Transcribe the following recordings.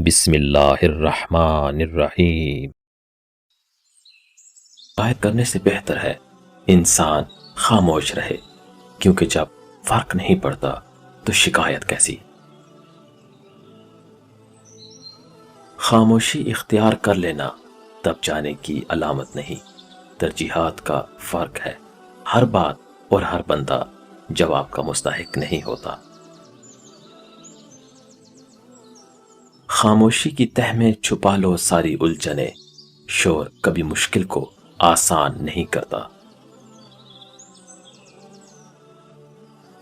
بسم اللہ الرحمن الرحیم۔ شکایت کرنے سے بہتر ہے انسان خاموش رہے، کیونکہ جب فرق نہیں پڑتا تو شکایت کیسی۔ خاموشی اختیار کر لینا تب جانے کی علامت نہیں، ترجیحات کا فرق ہے۔ ہر بات اور ہر بندہ جواب کا مستحق نہیں ہوتا۔ خاموشی کی تہ میں چھپا لو ساری الجھنیں، شور کبھی مشکل کو آسان نہیں کرتا۔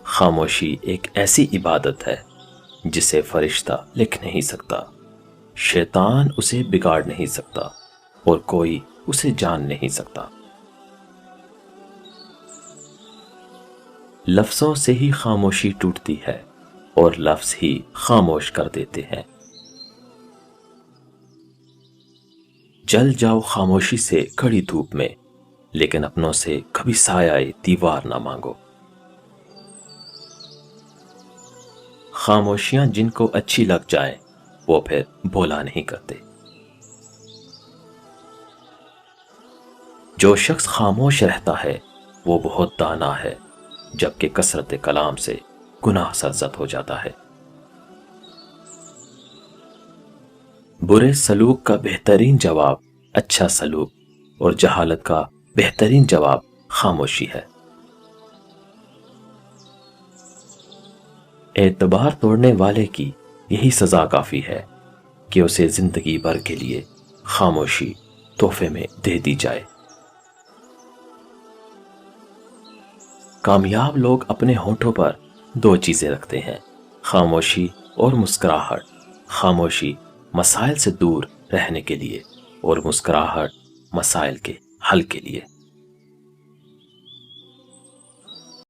خاموشی ایک ایسی عبادت ہے جسے فرشتہ لکھ نہیں سکتا، شیطان اسے بگاڑ نہیں سکتا، اور کوئی اسے جان نہیں سکتا۔ لفظوں سے ہی خاموشی ٹوٹتی ہے، اور لفظ ہی خاموش کر دیتے ہیں۔ جل جاؤ خاموشی سے کڑی دھوپ میں، لیکن اپنوں سے کبھی سایہ دیوار نہ مانگو۔ خاموشیاں جن کو اچھی لگ جائیں وہ پھر بولا نہیں کرتے۔ جو شخص خاموش رہتا ہے وہ بہت دانا ہے، جبکہ کثرت کلام سے گناہ سرزد ہو جاتا ہے۔ برے سلوک کا بہترین جواب اچھا سلوک، اور جہالت کا بہترین جواب خاموشی ہے۔ اعتبار توڑنے والے کی یہی سزا کافی ہے کہ اسے زندگی بھر کے لیے خاموشی تحفے میں دے دی جائے۔ کامیاب لوگ اپنے ہونٹوں پر دو چیزیں رکھتے ہیں، خاموشی اور مسکراہٹ۔ خاموشی مسائل سے دور رہنے کے لیے، اور مسکراہٹ مسائل کے حل کے لیے۔